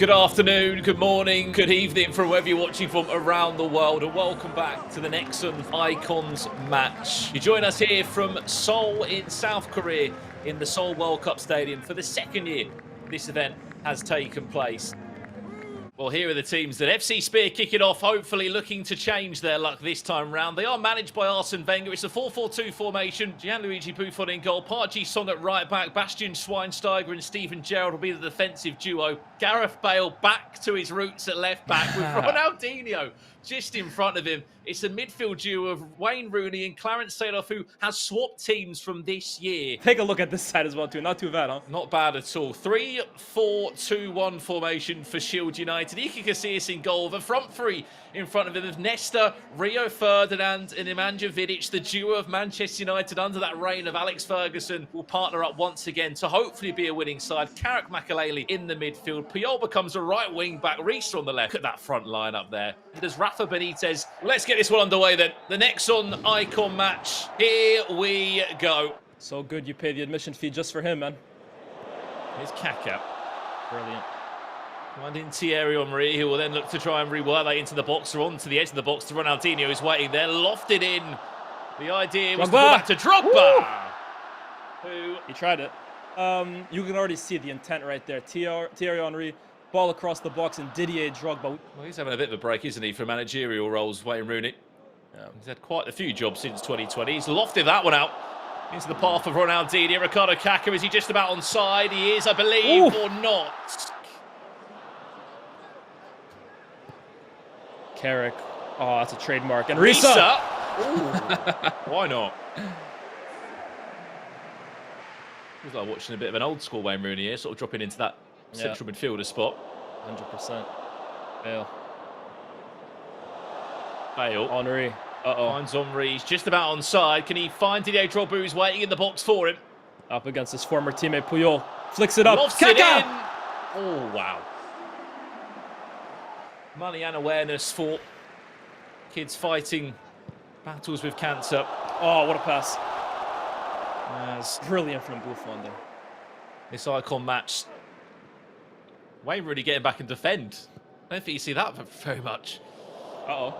Good afternoon, good morning, good evening from wherever you're watching from around the world, and welcome back to the NESTA Icons match. You join us here from Seoul in South Korea in the Seoul World Cup Stadium for the second year this event has taken place. Well, here are the teams that FC Spear kick it off, hopefully looking to change their luck this time round. They are managed by Arsene Wenger. It's a 4-4-2 formation. Gianluigi Buffon in goal. Park Ji-sung at right back. Bastian Schweinsteiger and Steven Gerrard will be the defensive duo. Gareth Bale back to his roots at left back with Ronaldinho just in front of him. It's a midfield duo of Wayne Rooney and Clarence Seedorf, who has swapped teams from this year. Take a look at this side as well, too. Not too bad, huh? Not bad at all. 3-4-2-1 formation for Shield United. Iker Casillas in goal. The front three in front of him of Nesta, Rio Ferdinand and Nemanja Vidic. The duo of Manchester United under that reign of Alex Ferguson will partner up once again to hopefully be a winning side. Carrick Makalele in the midfield. Puyol becomes a right wing back. Reese on the left. Look at that front line up there. There's Rafa Benitez. Let's get this one underway then. The NESTA Icon match. Here we go. So good you pay the admission fee just for him, man. Here's Kaka. Brilliant. Finding Thierry Henry, who will then look to try and rework that into the box or onto the edge of the box to Ronaldinho, who's waiting there, lofted in. The idea was to go back to Drogba. Who he tried it. You can already see the intent right there. Thierry Henry, ball across the box, and Didier Drogba. Well, he's having a bit of a break, isn't he, for managerial roles, Wayne Rooney. He's had quite a few jobs since 2020. He's lofted that one out into the path of Ronaldinho. Ricardo Kaka, is he just about onside? He is, I believe, or not. Carrick. Oh, that's a trademark. And Risa. Why not? Feels like watching a bit of an old school Wayne Rooney here, sort of dropping into that central midfielder spot. 100%. Bale. Bale. Henry. Uh-oh. Finds Henry. He's just about onside. Can he find Didier Drogba, who's waiting in the box for him? Up against his former teammate Puyol. Flicks it up. Lofts it in. Oh, wow. Money and awareness for kids fighting battles with cancer. Oh, what a pass. As brilliant from Buffon there. This icon match. Wayne really getting back and defend. I don't think you see that very much. Uh-oh.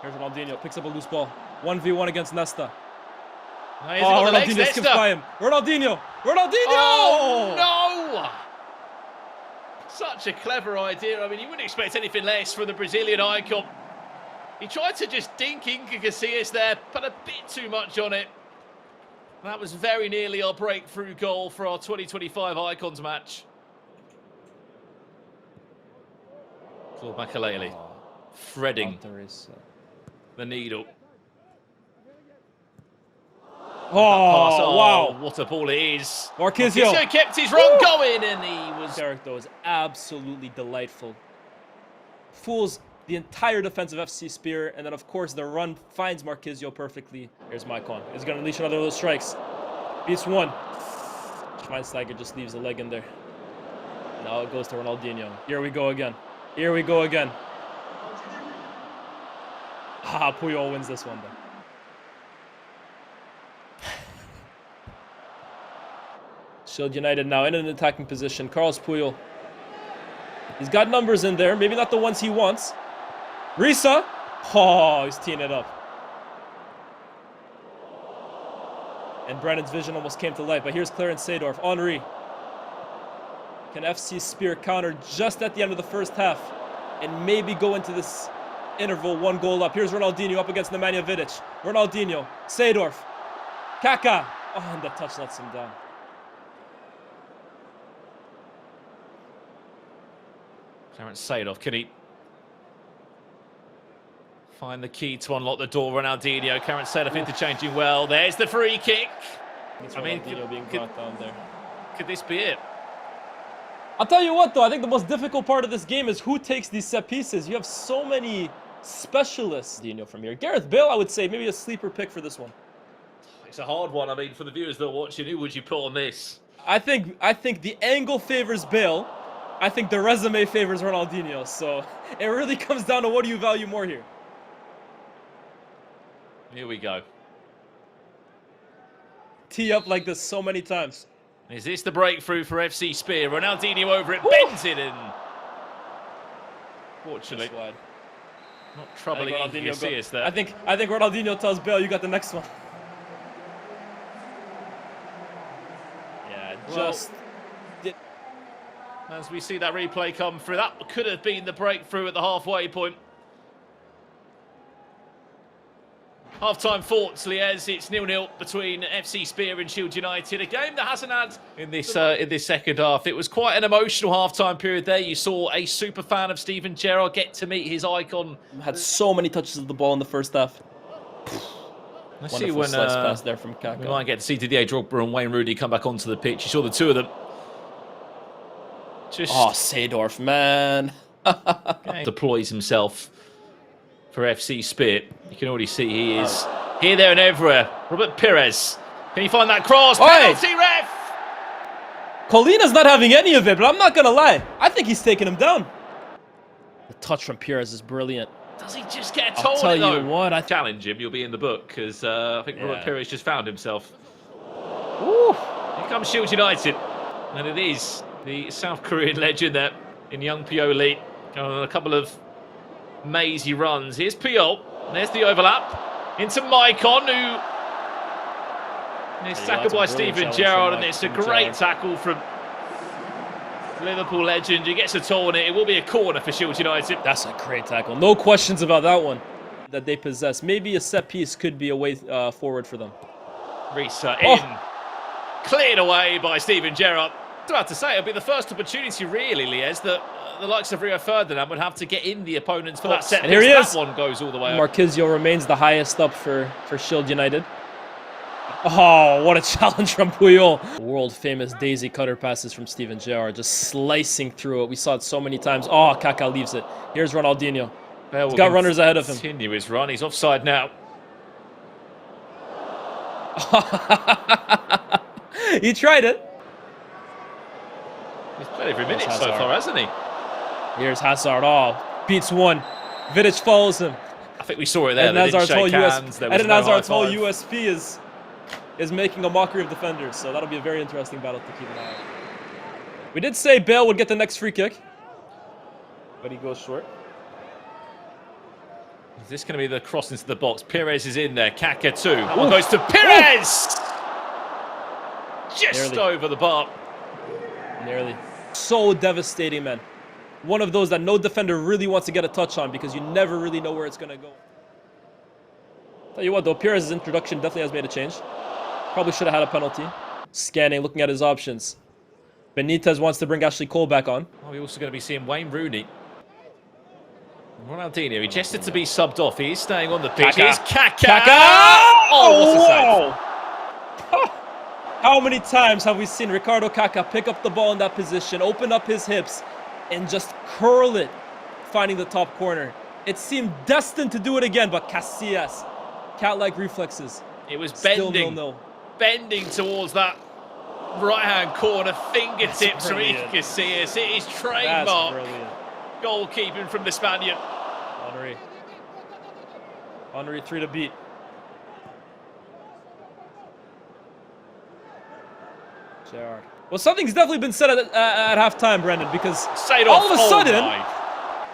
Here's Ronaldinho. Picks up a loose ball. 1v1 against Nesta. No, Ronaldinho skips by him. Ronaldinho! Ronaldinho! Oh, no! Such a clever idea. I mean, you wouldn't expect anything less from the Brazilian icon. He tried to just dink Iker Casillas there, put a bit too much on it. That was very nearly our breakthrough goal for our 2025 Icons match. Claude Makalele threading the needle. Oh, wow. What a ball it is. Marquinhos kept his run going, and he was... Derek, though, is absolutely delightful. Fools the entire defense of FC Spear, and then, of course, the run finds Marquinhos perfectly. Here's Maicon. He's going to unleash another of those strikes. Beats one. Schweinsteiger just leaves a leg in there. Now it goes to Ronaldinho. Here we go again. Here we go again. Ah, Puyol wins this one, though. Shield United now in an attacking position. Carlos Puyol. He's got numbers in there. Maybe not the ones he wants. Risa. Oh, he's teeing it up. And Brennan's vision almost came to life. But here's Clarence Seedorf. Henry. Can FC Spear counter just at the end of the first half and maybe go into this interval one goal up. Here's Ronaldinho up against Nemanja Vidic. Ronaldinho. Seedorf. Kaka. Oh, and the touch lets him down. Clarence Seedorf, can he find the key to unlock the door? Ronaldinho, Clarence Seedorf interchanging well. There's the free kick. I mean, being brought down there. Could this be it? I'll tell you what, though. I think the most difficult part of this game is who takes these set pieces. You have so many specialists. Dino from here. Gareth Bale, I would say, maybe a sleeper pick for this one. It's a hard one. I mean, for the viewers that are watching, who would you put on this? I think the angle favors Bale. I think the resume favors Ronaldinho. So it really comes down to what do you value more here. Here we go. Tee up like this so many times. Is this the breakthrough for FC Spear? Ronaldinho over it, bends it in. Fortunately, not troubling you see us there. I think Ronaldinho tells Bale, you got the next one. Yeah, just... As we see that replay come through, that could have been the breakthrough at the halfway point. Half-time thoughts, Liez. It's 0-0 between FC Spear and Shield United. A game that hasn't had in this second half. It was quite an emotional half-time period there. You saw a super fan of Steven Gerrard get to meet his icon. Had so many touches of the ball in the first half. Let's see when slice pass there from Kaka. We might get to see Didier Drogba and Wayne Rooney come back onto the pitch. You saw the two of them. Just Seedorf, man. deploys himself for FC Spear. You can already see he is here, there and everywhere. Robert Pires. Can he find that cross? Penalty, ref! Colina's not having any of it, but I'm not going to lie. I think he's taking him down. The touch from Pires is brilliant. Does he just get a toe on it, though? I challenge him. You'll be in the book, because I think Robert Pires just found himself. Ooh. Here comes Shield United. And it is the South Korean legend there in young Puyol. Going on a couple of mazy runs. Here's Puyol. There's the overlap into Maicon, who is tackled by Steven Gerrard, and it's a great tackle from Liverpool legend. He gets a toe on it. It will be a corner for Shield United. That's a great tackle. No questions about that one that they possess. Maybe a set piece could be a way forward for them. Risa in. Cleared away by Steven Gerrard. I was about to say, it'll be the first opportunity, really, Liez, that the likes of Rio Ferdinand would have to get in the opponents for that set. And here he is. That one goes all the way up. Marquisio remains the highest up for Shield United. Oh, what a challenge from Puyol. World famous daisy cutter passes from Steven Gerrard, just slicing through it. We saw it so many times. Oh, Kaka leaves it. Here's Ronaldinho. He's got runners ahead of him. Continue his run. He's offside now. He tried it. He's played every minute so far, hasn't he? Here's Hazard. Oh, beats one. Vidic follows him. I think we saw it there. Eden Hazard's whole USP is making a mockery of defenders, so that'll be a very interesting battle to keep an eye on. We did say Bale would get the next free kick, but he goes short. Is this going to be the cross into the box? Pires is in there. Kaka too. That one goes to Pires! Just over the bar. Nearly. So devastating, man. One of those that no defender really wants to get a touch on because you never really know where it's going to go. Tell you what, though, Pires' introduction definitely has made a change. Probably should have had a penalty. Scanning, looking at his options. Benitez wants to bring Ashley Cole back on. Oh, we're also going to be seeing Wayne Rooney. Ronaldinho, he gestured to be subbed off. He is staying on the pitch. Here's Kaka! Kaka! Oh, what a save. How many times have we seen Ricardo Kaka pick up the ball in that position, open up his hips, and just curl it, finding the top corner? It seemed destined to do it again, but Casillas, cat-like reflexes. It was bending, bending towards that right-hand corner, fingertips from Iker Casillas. It is trademark goalkeeping from the Spaniard. Henry 3 to beat. Gerrard. Well, something's definitely been said at halftime, Brendan, because Seedorf, all of a sudden...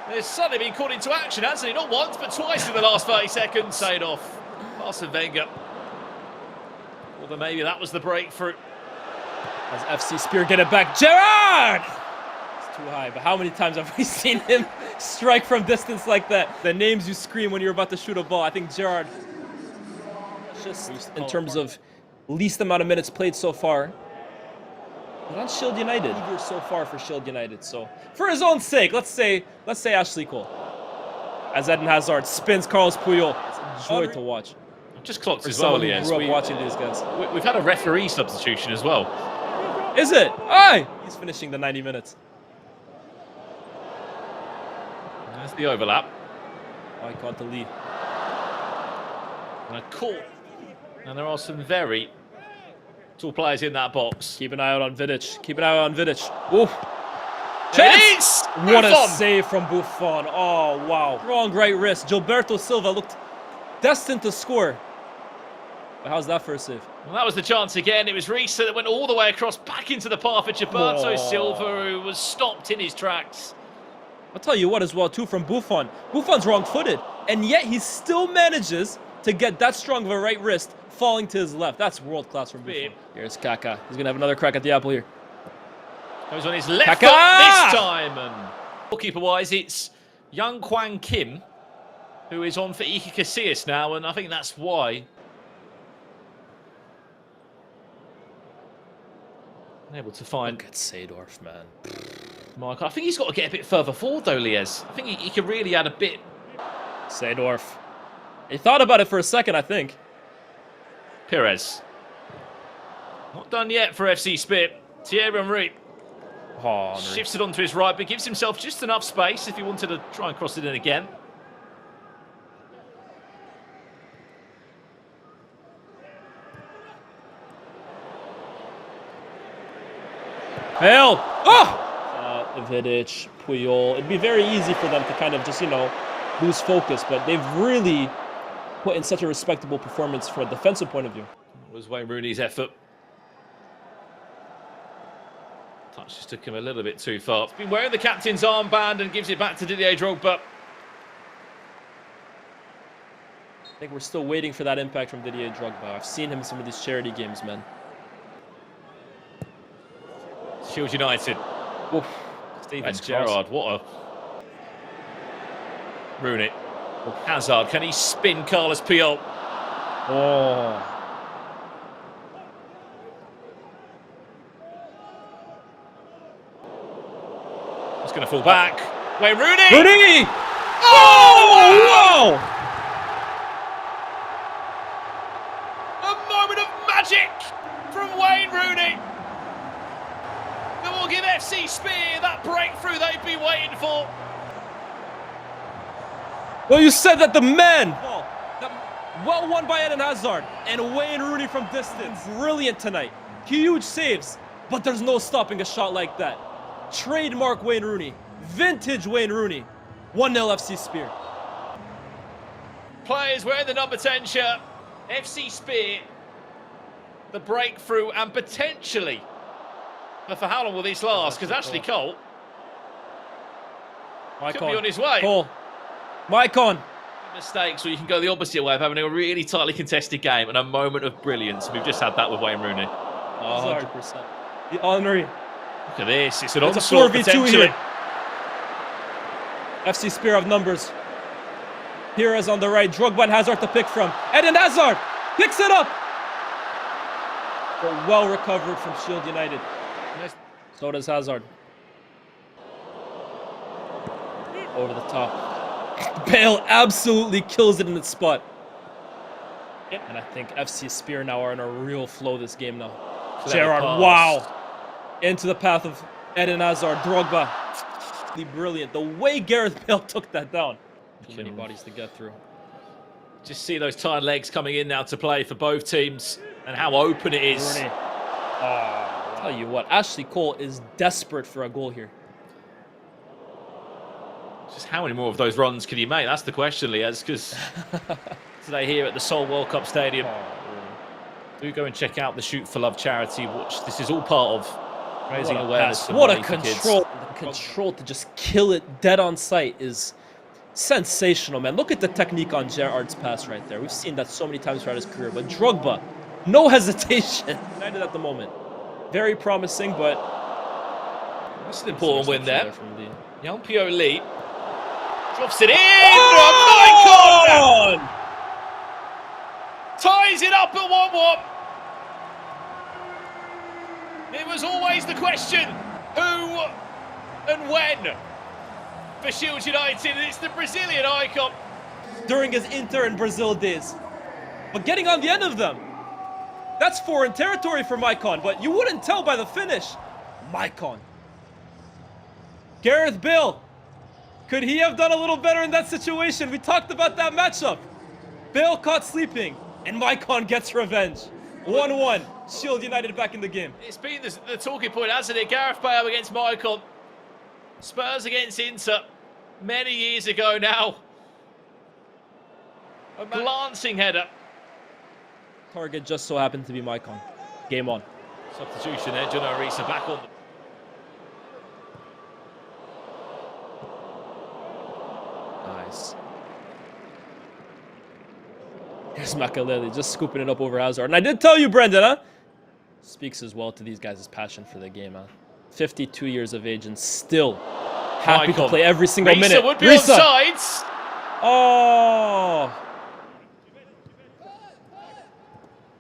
There's suddenly been called into action, hasn't he? Not once, but twice in the last 30 seconds. Seedorf. Arsene Wenger. Although maybe that was the breakthrough. As FC Spear get it back. Gerrard! It's too high, but how many times have we seen him strike from distance like that? The names you scream when you're about to shoot a ball. I think Gerrard, just in terms of least amount of minutes played so far, but on Shield United, eager so far for Shield United. So, for his own sake, let's say Ashley Cole. As Eden Hazard spins Carlos Puyol. It's a joy to watch. I've just clocked as well, Liez. Grew up watching these guys. We've had a referee substitution as well. Is it? Aye! He's finishing the 90 minutes. There's the overlap. Icon to lead. And a call. And there are some very tall players in that box. Keep an eye out on Vidic. Keep an eye out on Vidic. Ooh. Chance! What a save from Buffon. Oh, wow. Strong right wrist. Gilberto Silva looked destined to score. How's that for a save? Well, that was the chance again. It was Reese that went all the way across, back into the path of Gilberto Silva, who was stopped in his tracks. I'll tell you what as well, too, from Buffon. Buffon's wrong-footed, and yet he still manages to get that strong of a right wrist falling to his left. That's world-class from Buffon. Here's Kaka. He's going to have another crack at the apple here. Goes on his left Kaka! foot this time. And goalkeeper-wise, it's young Kwang Kim, who is on for Iker Casillas now, and I think that's why. Able to find... Look at Seedorf, man. Mark, I think he's got to get a bit further forward, though, Liez. I think he could really add a bit. Seedorf. He thought about it for a second, I think. Perez. Not done yet for FC Spit. Thierry Henry. Oh, shifts it onto his right, but gives himself just enough space if he wanted to try and cross it in again. Bale! Oh! Vidic, Puyol. It'd be very easy for them to kind of just, you know, lose focus, but they've really put in such a respectable performance from a defensive point of view. It was Wayne Rooney's effort. Touch just took him a little bit too far. He's been wearing the captain's armband and gives it back to Didier Drogba. I think we're still waiting for that impact from Didier Drogba. I've seen him in some of these charity games, man. Shield United. Oof. Steven Gerrard, what a... Rooney. Hazard, can he spin Carlos Puyol? Oh. He's going to fall back. Wayne Rooney! Rooney! Oh! Wow! A moment of magic from Wayne Rooney. That will give FC Spear that breakthrough they've been waiting for. Well, you said that the man. Well won by Eden Hazard and Wayne Rooney from distance. Brilliant tonight. Huge saves, but there's no stopping a shot like that. Trademark Wayne Rooney. Vintage Wayne Rooney. 1-0 FC Spear. Players wearing the number 10 shirt. FC Spear. The breakthrough and potentially... But for how long will this last? Because Ashley Cole could be on his way. Cole. Maicon. Mistakes, or you can go the opposite way of having a really tightly contested game and a moment of brilliance. We've just had that with Wayne Rooney. 100%. The Henry. Look at this. It's an It's onslaught a 4v2 potentially. here. FC Spear of numbers. Perez on the right. Drogba and Hazard to pick from. Eden Hazard picks it up. But well recovered from Shield United. So does Hazard. Over the top. Bale absolutely kills it in its spot. And I think FC Spear now are in a real flow this game now. Gerrard, wow. Into the path of Eden Hazard. Drogba. Brilliant. The way Gareth Bale took that down. Too many bodies to get through. Just see those tired legs coming in now to play for both teams and how open it is. Rooney. Oh, I'll tell you what, Ashley Cole is desperate for a goal here. Just how many more of those runs can you make? That's the question, Liaz, because today here at the Seoul World Cup Stadium. Do go and check out the Shoot for Love charity. Watch. This is all part of raising awareness. What a control. The control to just kill it dead on sight is sensational, man. Look at the technique on Gerrard's pass right there. We've seen that so many times throughout his career. But Drogba, no hesitation. United at the moment. Very promising, but... That's an important win there. From the... Young Puyol drops it in. Oh my God! Ties it up at 1-1. It was always the question, who and when for Shield United. It's the Brazilian icon. During his Inter and Brazil days. But getting on the end of them, that's foreign territory for Maicon, but you wouldn't tell by the finish. Maicon. Gareth Bale. Could he have done a little better in that situation? We talked about that matchup. Bale caught sleeping, and Maicon gets revenge. 1-1. Shield United back in the game. It's been the talking point, hasn't it? Gareth Bale against Maicon. Spurs against Inter. Many years ago now. A glancing header. Target just so happened to be Maicon. Game on. Substitution there, John Arisa back on. Nice. Here's Makaleli just scooping it up over Hazard. And I did tell you, Brendan, huh? Speaks as well to these guys' passion for the game, huh? 52 years of age and still happy to play every single minute. Would be offsides. Oh!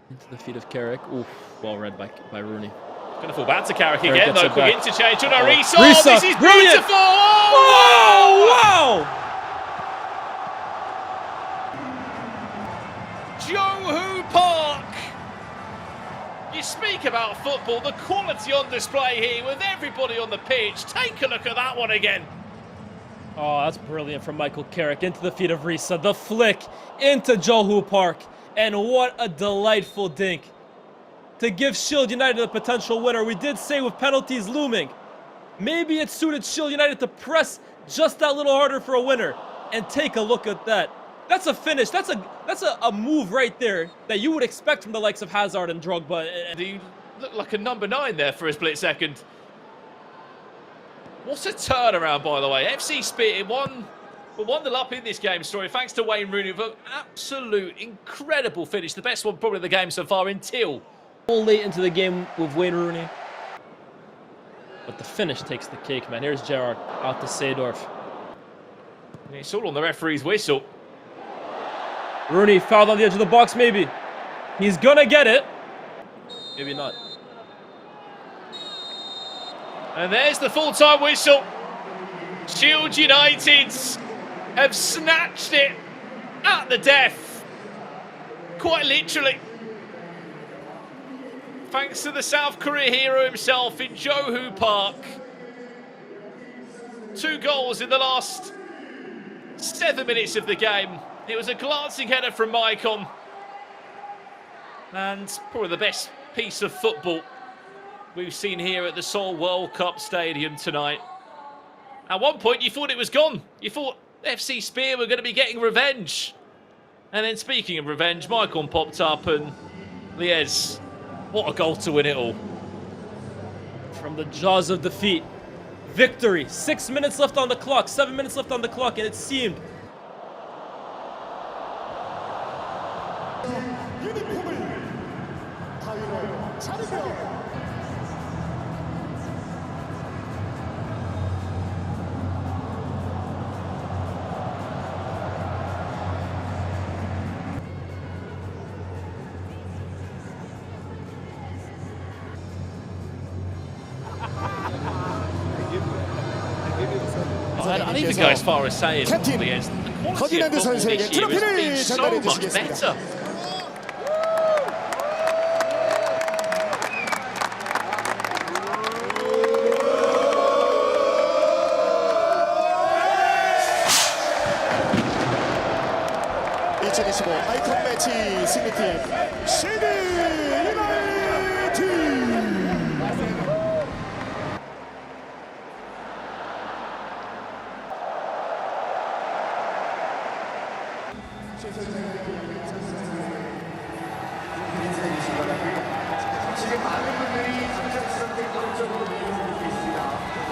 Into the feet of Carrick. Oof, well read by Rooney. Going to fall back to Carrick again, though. Quick interchange. John Arisa. Oh, this is brilliant. Beautiful. Oh, wow! Johor Park. You speak about football, the quality on display here with everybody on the pitch. Take a look at that one again. Oh, that's brilliant from Michael Carrick into the feet of Risa. The flick into Johor Park. And what a delightful dink to give Shield United a potential winner. We did say with penalties looming, maybe it suited Shield United to press just that little harder for a winner. And take a look at that. That's a finish. That's a move right there that you would expect from the likes of Hazard and Drogba. And he looked like a number 9 there for a split second. What a turnaround, by the way. FC Spear won 1-0 up in this game story, thanks to Wayne Rooney. But absolute incredible finish. The best one probably of the game so far until. All late into the game with Wayne Rooney. But the finish takes the cake, man. Here's Gerrard out to Seedorf. It's all on the referee's whistle. Rooney fouled on the edge of the box, maybe. He's gonna get it. Maybe not. And there's the full-time whistle. Shield United have snatched it at the death. Quite literally. Thanks to the South Korea hero himself in Johor Park. 2 goals in the last 7 minutes of the game. It was a glancing header from Maicon. And probably the best piece of football we've seen here at the Seoul World Cup Stadium tonight. At one point, you thought it was gone. You thought FC Spear were going to be getting revenge. And then speaking of revenge, Maicon popped up and Liez, what a goal to win it all. From the jaws of defeat. Victory. 6 minutes left on the clock. 7 minutes left on the clock. And it seemed I'd even go as far as saying the quality of football this year has been so much better. 아이콘 매치 승리팀 시드 유나이티드. 지금 많은 분들이